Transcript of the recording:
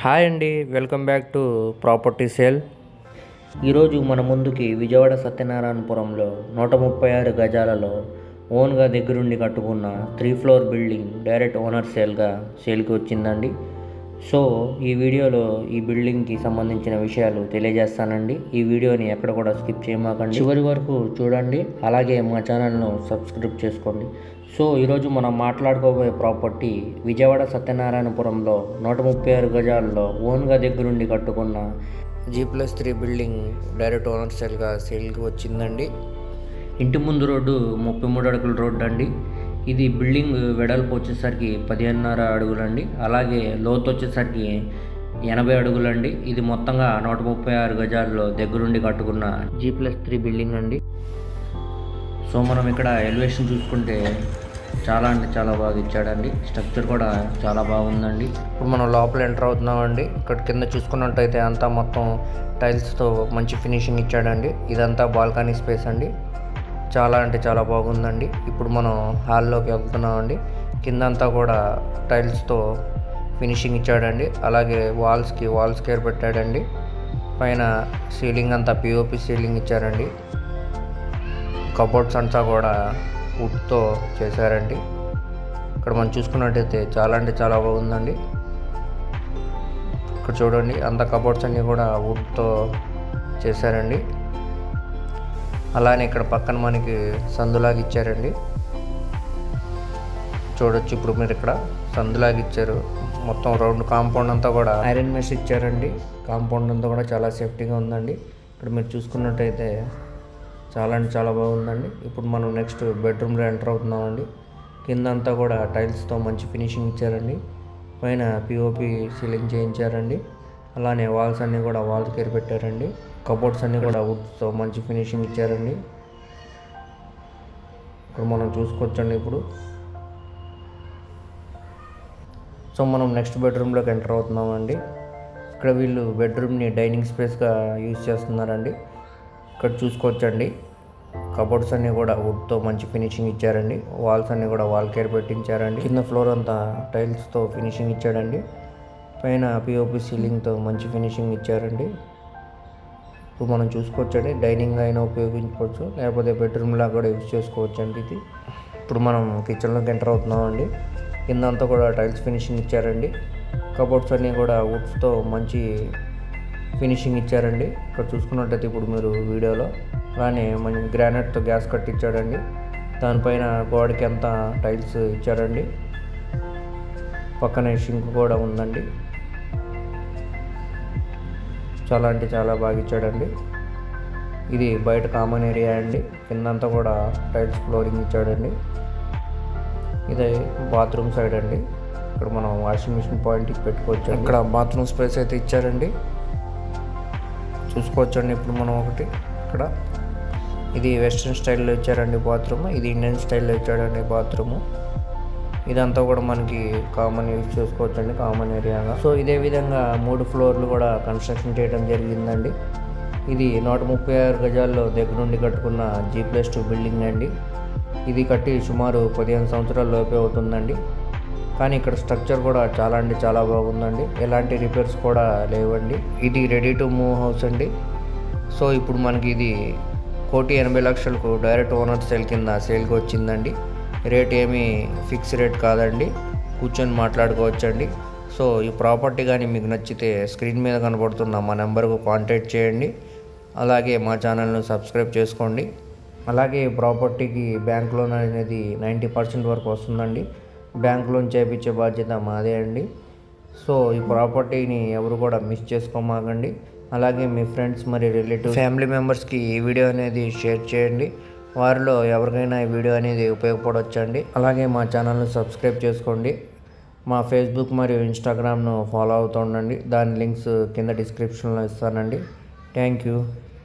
Hi అండి, welcome back to property sale. ఈరోజు మన ముందుకి విజయవాడ సత్యనారాయణపురంలో 136 గజాలలో ఓన్గా దగ్గరుండి కట్టుకున్న 3 ఫ్లోర్ బిల్డింగ్ డైరెక్ట్ ఓనర్ సేల్కి వచ్చిందండి. సో ఈ వీడియోలో ఈ బిల్డింగ్కి సంబంధించిన విషయాలు తెలియజేస్తానండి. ఈ వీడియోని ఎక్కడ కూడా స్కిప్ చేయమాకండి, చివరి వరకు చూడండి. అలాగే మా ఛానల్ను సబ్స్క్రైబ్ చేసుకోండి. సో ఈరోజు మనం మాట్లాడుకోబోయే ప్రాపర్టీ విజయవాడ సత్యనారాయణపురంలో 136 గజాల్లో ఓన్గా దగ్గరుండి కట్టుకున్న G+3 బిల్డింగ్ డైరెక్ట్ ఓనర్ సేల్కి వచ్చిందండి. ఇంటి ముందు రోడ్డు 33 అడుగుల రోడ్డు అండి. ఇది బిల్డింగ్ వెడల్పు వచ్చేసరికి 15.5 అడుగులండి. అలాగే లోతు వచ్చేసరికి 80 అడుగులండి. ఇది మొత్తంగా 136 గజాల్లో దగ్గరుండి కట్టుకున్న G+3 బిల్డింగ్ అండి. సో మనం ఇక్కడ ఎలివేషన్ చూసుకుంటే చాలా అంటే చాలా బాగా ఇచ్చాడండి. స్ట్రక్చర్ కూడా చాలా బాగుందండి. ఇప్పుడు మనం లోపల ఎంటర్ అవుతున్నామండి. ఇక్కడ కింద చూసుకున్నట్టయితే అంతా మొత్తం టైల్స్తో మంచి ఫినిషింగ్ ఇచ్చాడండి. ఇదంతా బాల్కనీ స్పేస్ అండి. చాలా అంటే చాలా బాగుందండి. ఇప్పుడు మనం హాల్లోకి వెళ్తున్నామండి. కింద అంతా కూడా టైల్స్తో ఫినిషింగ్ ఇచ్చాడండి. అలాగే వాల్స్ కేర్ పెట్టాడండి. పైన సీలింగ్ అంతా పిఓపి సీలింగ్ ఇచ్చారండి. కబోర్డ్స్ అంతా కూడా వుడ్తో చేశారండి. ఇక్కడ మనం చూసుకున్నట్టయితే చాలా అంటే చాలా బాగుందండి. ఇక్కడ చూడండి, అంత కబోర్డ్స్ అన్నీ కూడా వుడ్తో చేశారండి. అలానే ఇక్కడ పక్కన మనకి సందులాగా ఇచ్చారండి. చూడొచ్చు, ఇప్పుడు మీరు ఇక్కడ సందులాగా ఇచ్చారు. మొత్తం రౌండ్ కాంపౌండ్ అంతా కూడా ఐరన్ మెష్ ఇచ్చారండి. కాంపౌండ్ అంతా కూడా చాలా సేఫ్టీగా ఉందండి. ఇక్కడ మీరు చూసుకున్నట్టయితే చాలా అంటే చాలా బాగుందండి. ఇప్పుడు మనం నెక్స్ట్ బెడ్రూమ్లో ఎంటర్ అవుతున్నామండి. కింద అంతా కూడా టైల్స్తో మంచి ఫినిషింగ్ ఇచ్చారండి. పైన పిఓపి సీలింగ్ చేయించారండి. అలానే వాల్స్ అన్నీ కూడా వాల్ కేర్ పెట్టారండి. కబోర్డ్స్ అన్నీ కూడా వుడ్తో మంచి ఫినిషింగ్ ఇచ్చారండి. ఇప్పుడు మనం చూసుకోవచ్చండి. ఇప్పుడు సో మనం నెక్స్ట్ బెడ్రూమ్లోకి ఎంటర్ అవుతున్నామండి. ఇక్కడ వీళ్ళు బెడ్రూమ్ని డైనింగ్ స్పేస్గా యూజ్ చేస్తున్నారండి. ఇక్కడ చూసుకోవచ్చండి, కబోర్డ్స్ అన్నీ కూడా వుడ్తో మంచి ఫినిషింగ్ ఇచ్చారండి. వాల్స్ అన్నీ కూడా వాల్ కేర్ పెట్టించారండి. కింద ఫ్లోర్ అంతా టైల్స్తో ఫినిషింగ్ ఇచ్చాడండి. పైన పిఓపి సీలింగ్తో మంచి ఫినిషింగ్ ఇచ్చారండి. ఇప్పుడు మనం చూసుకోవచ్చండి, డైనింగ్ అయినా ఉపయోగించుకోవచ్చు, లేకపోతే బెడ్రూమ్ లాగా కూడా యూజ్ చేసుకోవచ్చు అండి. ఇది ఇప్పుడు మనం కిచెన్లోకి ఎంటర్ అవుతున్నామండి. కింద అంతా కూడా టైల్స్ ఫినిషింగ్ ఇచ్చారండి. కబోర్డ్స్ అన్నీ కూడా వుడ్స్తో మంచి ఫినిషింగ్ ఇచ్చారండి. ఇక్కడ చూసుకున్నట్టయితే ఇప్పుడు మీరు వీడియోలో అలానే మన గ్రానైట్తో గ్యాస్ కట్ ఇచ్చాడండి. దానిపైన గోడకి అంతా టైల్స్ ఇచ్చారండి. పక్కనే షింక్ కూడా ఉందండి. చాలా అంటే చాలా బాగా ఇచ్చాడండి. ఇది బయట కామన్ ఏరియా అండి. కిందంతా కూడా టైల్స్ ఫ్లోరింగ్ ఇచ్చాడండి. ఇది బాత్రూమ్ సైడ్ అండి. ఇక్కడ మనం వాషింగ్ మిషన్ పాయింట్కి పెట్టుకోవచ్చు. ఇక్కడ బాత్రూమ్ స్పేస్ అయితే ఇచ్చారండి. చూసుకోవచ్చండి ఇప్పుడు మనం ఒకటి ఇక్కడ ఇది వెస్ట్రన్ స్టైల్లో ఇచ్చారండి బాత్రూమ్. ఇది ఇండియన్ స్టైల్లో ఇచ్చాడండి బాత్రూము. ఇదంతా కూడా మనకి కామన్ యూజ్ చేసుకోవచ్చండి, కామన్ ఏరియాగా. సో ఇదే విధంగా 3 ఫ్లోర్లు కూడా కన్స్ట్రక్షన్ చేయడం జరిగిందండి. ఇది 136 గజాల్లో దగ్గరుండి కట్టుకున్న G+2 బిల్డింగ్ అండి. ఇది కట్టి సుమారు 15 సంవత్సరాల లోపే అవుతుందండి. కానీ ఇక్కడ స్ట్రక్చర్ కూడా చాలా అంటే చాలా బాగుందండి. ఎలాంటి రిపేర్స్ కూడా లేవండి. ఇది రెడీ టు మూవ్ హౌస్ అండి. సో ఇప్పుడు మనకి ఇది 1,80,00,000కు డైరెక్ట్ ఓనర్ సేల్కి వచ్చిందండి. రేట్ ఏమీ ఫిక్స్ రేట్ కాదండి, కూర్చొని మాట్లాడుకోవచ్చండి. సో ఈ ప్రాపర్టీ కానీ మీకు నచ్చితే స్క్రీన్ మీద కనబడుతున్న మా నెంబర్కు కాంటాక్ట్ చేయండి. అలాగే మా ఛానల్ను సబ్స్క్రైబ్ చేసుకోండి. అలాగే ప్రాపర్టీకి బ్యాంక్ లోన్ అనేది 90% వరకు వస్తుందండి. బ్యాంక్ లోన్ చేయించే బాధ్యత మాదే అండి. సో ఈ ప్రాపర్టీని ఎవరు కూడా మిస్ చేసుకోమాకండి. అలాగే మీ ఫ్రెండ్స్ మరియు రిలేటివ్స్, ఫ్యామిలీ మెంబర్స్కి ఈ వీడియో అనేది షేర్ చేయండి. వారిలో ఎవరికైనా ఈ వీడియో అనేది ఉపయోగపడవచ్చండి. అలాగే మా ఛానల్ను సబ్స్క్రైబ్ చేసుకోండి. మా ఫేస్బుక్ మరియు ఇన్స్టాగ్రామ్ను ఫాలో అవుతూ ఉండండి. దాని లింక్స్ కింద డిస్క్రిప్షన్లో ఇస్తానండి. Thank you.